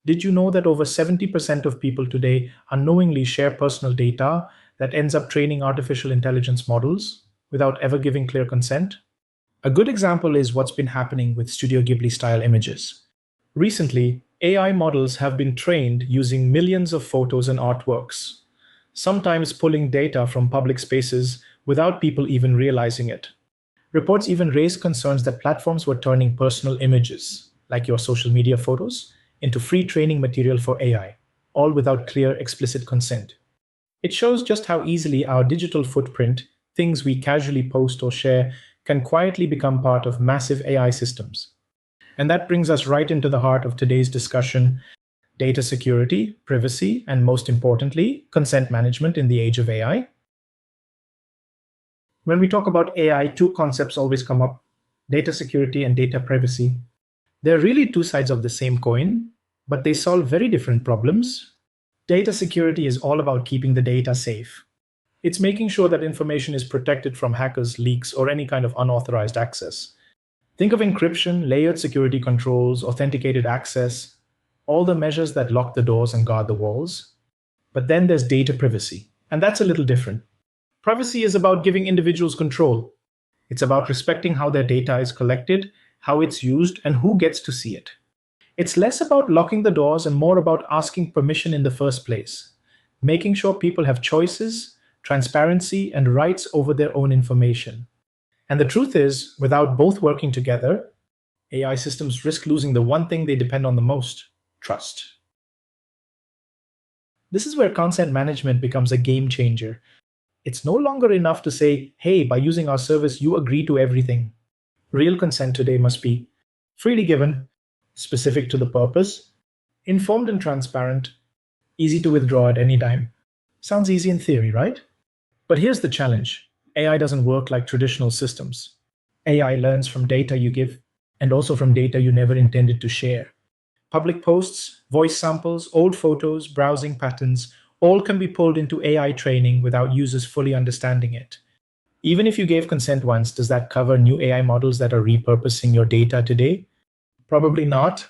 Did you know that over 70% of people today unknowingly share personal data that ends up training artificial intelligence models without ever giving clear consent? A good example is what's been happening with Studio Ghibli style images. Recently, AI models have been trained using millions of photos and artworks, sometimes pulling data from public spaces without people even realizing it. Reports even raised concerns that platforms were turning personal images, like your social media photos, into free training material for AI, all without clear, explicit consent. It shows just how easily our digital footprint, things we casually post or share, can quietly become part of massive AI systems. And that brings us right into the heart of today's discussion: data security, privacy, and most importantly, consent management in the age of AI. When we talk about AI, two concepts always come up: data security and data privacy. They're really two sides of the same coin, but they solve very different problems. Data security is all about keeping the data safe. It's making sure that information is protected from hackers, leaks, or any kind of unauthorized access. Think of encryption, layered security controls, authenticated access, all the measures that lock the doors and guard the walls. But then there's data privacy, and that's a little different. Privacy is about giving individuals control. It's about respecting how their data is collected, how it's used, and who gets to see it. It's less about locking the doors and more about asking permission in the first place, making sure people have choices, transparency, and rights over their own information. And the truth is, without both working together, AI systems risk losing the one thing they depend on the most: trust. This is where consent management becomes a game changer. It's no longer enough to say, hey, by using our service, you agree to everything. Real consent today must be freely given, specific to the purpose, informed and transparent, easy to withdraw at any time. Sounds easy in theory, right? But here's the challenge: AI doesn't work like traditional systems. AI learns from data you give and also from data you never intended to share. Public posts, voice samples, old photos, browsing patterns, all can be pulled into AI training without users fully understanding it. Even if you gave consent once, does that cover new AI models that are repurposing your data today? Probably not.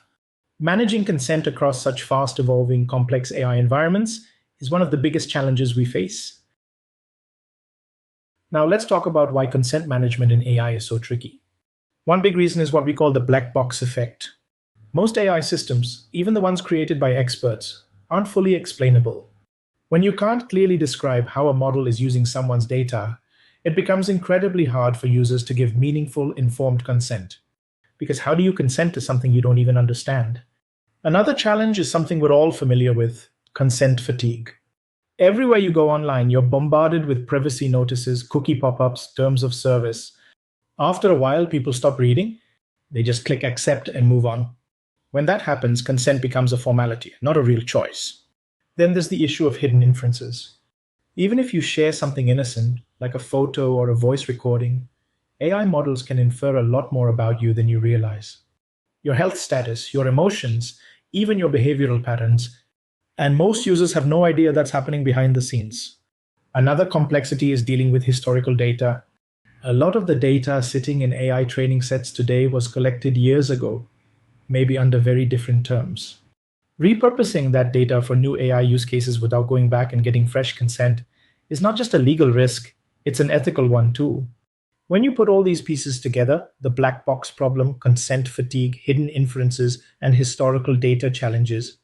Managing consent across such fast evolving, complex AI environments is one of the biggest challenges we face. Now, let's talk about why consent management in AI is so tricky. One big reason is what we call the black box effect. Most AI systems, even the ones created by experts, aren't fully explainable. When you can't clearly describe how a model is using someone's data, it becomes incredibly hard for users to give meaningful, informed consent. Because how do you consent to something you don't even understand? Another challenge is something we're all familiar with: consent fatigue. Everywhere you go online, you're bombarded with privacy notices, cookie pop ups, terms of service. After a while, people stop reading, they just click accept and move on. When that happens, consent becomes a formality, not a real choice. Then there's the issue of hidden inferences. Even if you share something innocent, like a photo or a voice recording, AI models can infer a lot more about you than you realize: your health status, your emotions, even your behavioral patterns. And most users have no idea that's happening behind the scenes. Another complexity is dealing with historical data. A lot of the data sitting in AI training sets today was collected years ago, maybe under very different terms. Repurposing that data for new AI use cases without going back and getting fresh consent is not just a legal risk, it's an ethical one too. When you put all these pieces together, the black box problem, consent fatigue, hidden inferences, and historical data challenges,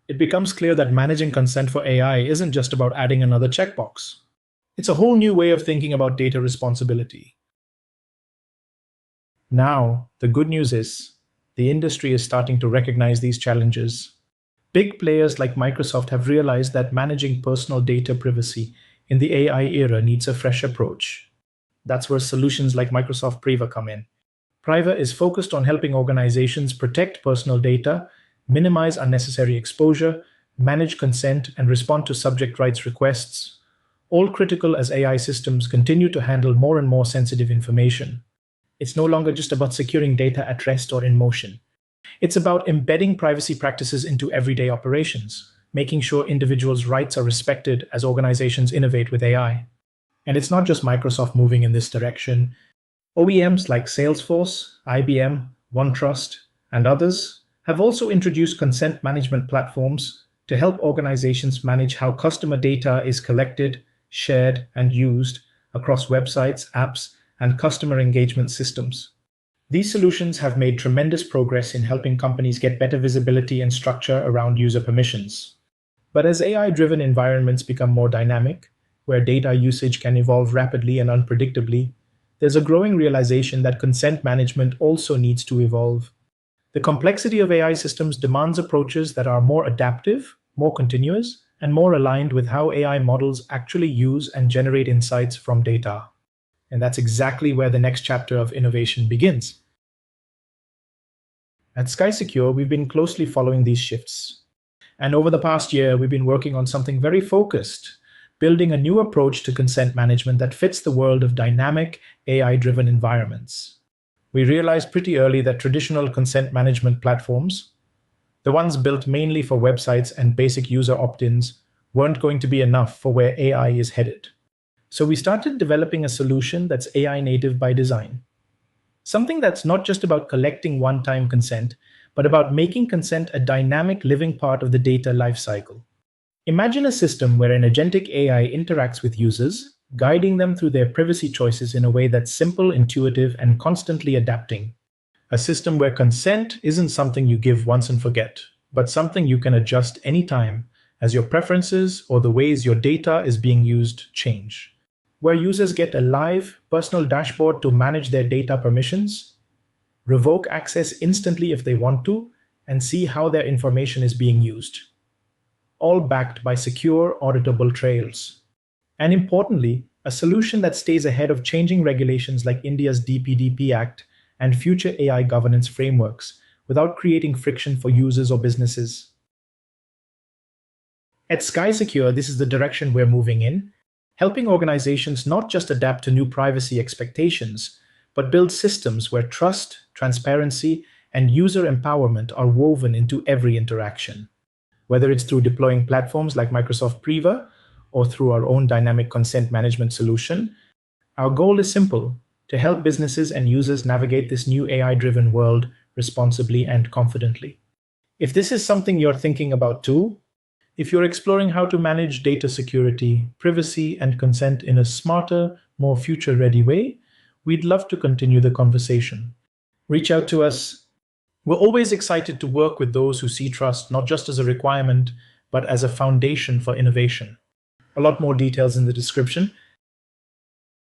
it becomes clear that managing consent for AI isn't just about adding another checkbox. It's a whole new way of thinking about data responsibility. Now, the good news is the industry is starting to recognize these challenges. Big players like Microsoft have realized that managing personal data privacy in the AI era needs a fresh approach. That's where solutions like Microsoft Priva come in. Priva is focused on helping organizations protect personal data, minimize unnecessary exposure, manage consent, and respond to subject rights requests, all critical as AI systems continue to handle more and more sensitive information. It's no longer just about securing data at rest or in motion. It's about embedding privacy practices into everyday operations, making sure individuals' rights are respected as organizations innovate with AI. And it's not just Microsoft moving in this direction. OEMs like Salesforce, IBM, OneTrust, and others have also introduced consent management platforms to help organizations manage how customer data is collected, shared, and used across websites, apps, and customer engagement systems. These solutions have made tremendous progress in helping companies get better visibility and structure around user permissions. But as AI driven environments become more dynamic, where data usage can evolve rapidly and unpredictably, there's a growing realization that consent management also needs to evolve. The complexity of AI systems demands approaches that are more adaptive, more continuous, and more aligned with how AI models actually use and generate insights from data. And that's exactly where the next chapter of innovation begins. At Skysecure, we've been closely following these shifts. And over the past year, we've been working on something very focused, building a new approach to consent management that fits the world of dynamic, AI driven environments. We realized pretty early that traditional consent management platforms, the ones built mainly for websites and basic user opt ins, weren't going to be enough for where AI is headed. So we started developing a solution that's AI native by design. Something that's not just about collecting one time consent, but about making consent a dynamic living part of the data lifecycle. Imagine a system where an agentic AI interacts with users, guiding them through their privacy choices in a way that's simple, intuitive, and constantly adapting. A system where consent isn't something you give once and forget, but something you can adjust anytime as your preferences or the ways your data is being used change. Where users get a live, personal dashboard to manage their data permissions, revoke access instantly if they want to, and see how their information is being used, all backed by secure, auditable trails. And importantly, a solution that stays ahead of changing regulations like India's DPDP Act and future AI governance frameworks without creating friction for users or businesses. At Skysecure, this is the direction we're moving in, helping organizations not just adapt to new privacy expectations, but build systems where trust, transparency, and user empowerment are woven into every interaction. Whether it's through deploying platforms like Microsoft Priva or through our own dynamic consent management solution, our goal is simple: to help businesses and users navigate this new AI driven world responsibly and confidently. If this is something you're thinking about too, if you're exploring how to manage data security, privacy, and consent in a smarter, more future ready way, we'd love to continue the conversation. Reach out to us. We're always excited to work with those who see trust not just as a requirement, but as a foundation for innovation. A lot more details in the description.